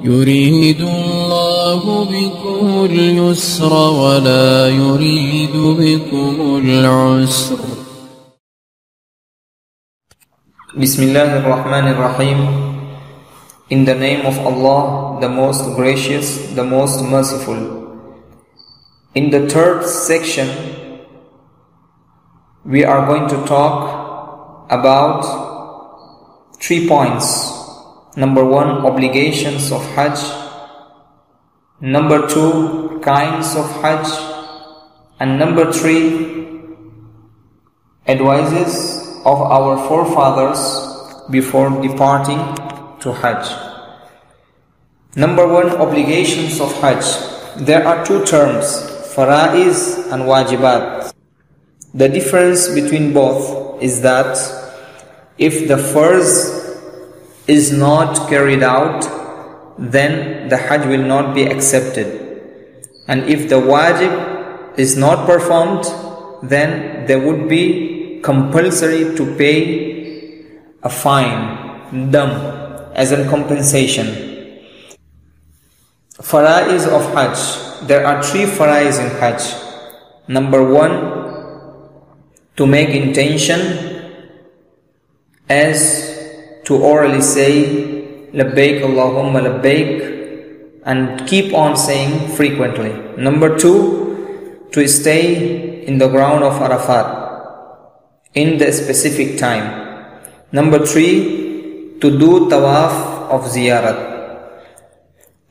يريد الله بكم اليسر ولا يريد بكم العسر. Bismillahir Rahmanir Rahim. In the name of Allah, the most gracious, the most merciful. In the third section, we are going to talk about 3 points. Number 1, obligations of Hajj. Number 2, kinds of Hajj. And number 3, advices of our forefathers before departing to Hajj. Number 1, obligations of Hajj. There are 2 terms, faraiz and wajibat. The difference between both is that if the farz is not carried out, then the Hajj will not be accepted. And if the wajib is not performed, then there would be compulsory to pay a fine, dam, as a compensation. Faraiz of Hajj. There are 3 faraiz in Hajj. Number 1, to make intention as to orally say labbaik Allahumma labbaik and keep on saying frequently. Number 2, to stay in the ground of Arafat in the specific time. Number 3, to do tawaf of ziyarat.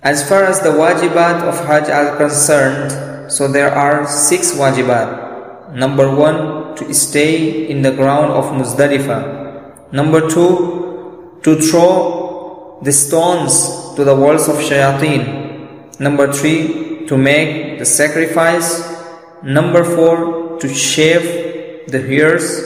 As far as the wajibat of Hajj are concerned, so there are 6 wajibat. Number 1, to stay in the ground of Muzdalifah. Number 2, to throw the stones to the walls of shayateen. Number 3, to make the sacrifice. Number 4, to shave the hairs.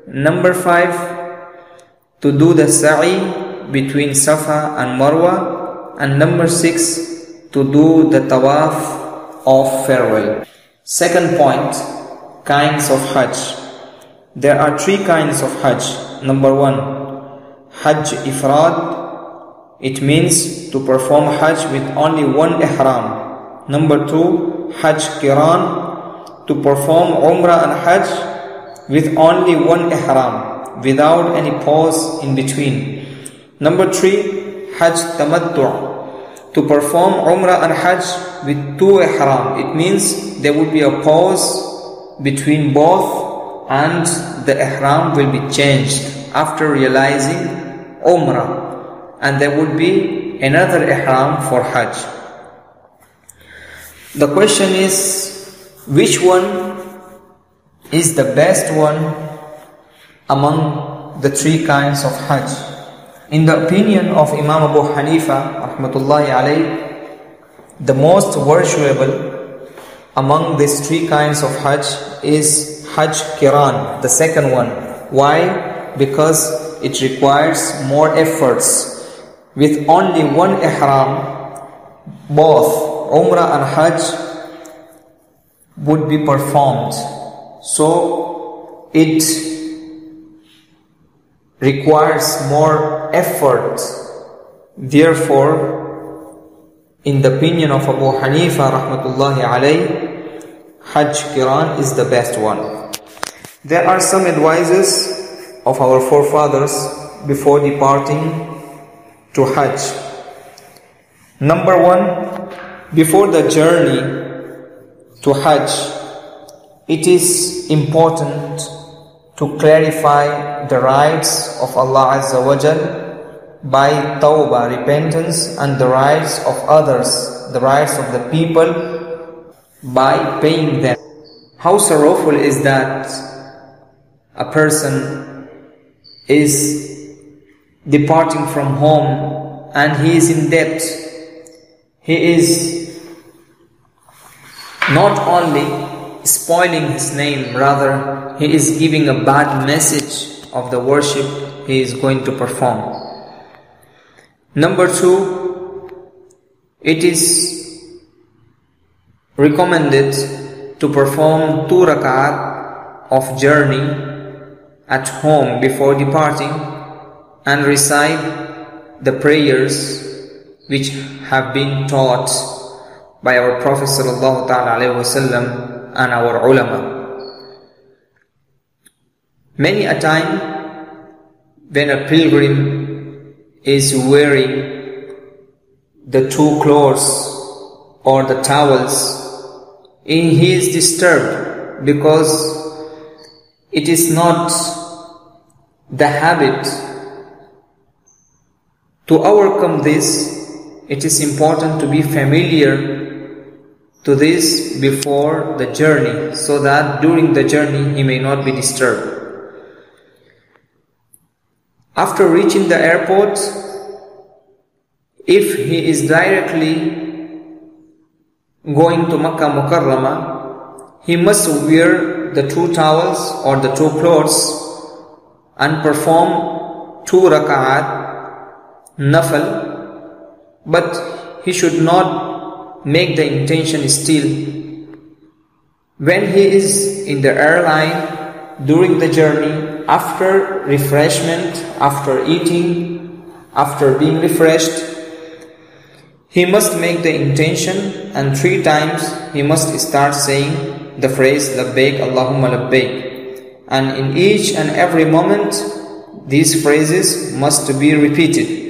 Number 5, to do the sa'i between Safa and Marwa. And number 6, to do the tawaf of farewell. Second point, kinds of Hajj. There are 3 kinds of Hajj. Number 1, Hajj Ifrad. It means to perform Hajj with only one ihram. Number 2, Hajj Qiran, to perform Umrah and Hajj with only one ihram, without any pause in between. Number 3, Hajj Tamattu', to perform Umrah and Hajj with 2 ihram. It means there would be a pause between both and the ihram will be changed after realizing Umrah, and there would be another ihram for Hajj. The question is, which one is the best one among the 3 kinds of Hajj? In the opinion of Imam Abu Hanifa rahmatullahi alayh, the most worshipable among these 3 kinds of Hajj is Hajj Qiran, the second one. Why? Because it requires more efforts. With only one ihram, both Umrah and Hajj would be performed. So it requires more effort. Therefore, in the opinion of Abu Hanifa rahmatullahi alayh, Hajj Qiran is the best one. There are some advices of our forefathers before departing to Hajj. Number 1, before the journey to Hajj, it is important to clarify the rights of Allah Azza wa Jal by tawbah, repentance, and the rights of others, the rights of the people, by paying them. How sorrowful is that a person is departing from home and he is in debt. He is not only spoiling his name, rather he is giving a bad message of the worship he is going to perform. Number 2, it is recommended to perform 2 rak'at of journey at home before departing and recite the prayers which have been taught by our Prophet sallallahu ta'ala alayhi wasallam and our ulama. Many a time when a pilgrim is wearing the two clothes or the towels, he is disturbed because it is not the habit. To overcome this, it is important to be familiar to this before the journey, so that during the journey he may not be disturbed. After reaching the airport, if he is directly going to Makkah Mukarramah, he must wear the two towels or the two clothes and perform 2 rak'at nafal, but he should not make the intention still. When he is in the airline during the journey, after refreshment, after eating, after being refreshed, he must make the intention, and 3 times he must start saying the phrase Labbaik Allahumma Labbaik, and in each and every moment these phrases must be repeated.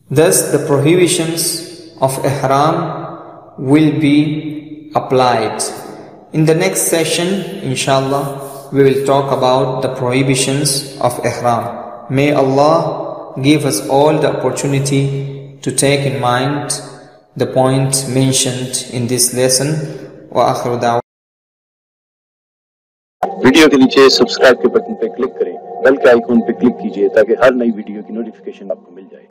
Thus the prohibitions of ihram will be applied. In the next session, inshallah, we will talk about the prohibitions of ihram. May Allah give us all the opportunity to take in mind the point mentioned in this lesson. Wa akhiru da'wa. Video के नीचे subscribe के button पे click करें, bell के icon पे click कीजिए ताकि हर नई वीडियो की नोटिफिकेशन आपको मिल जाए।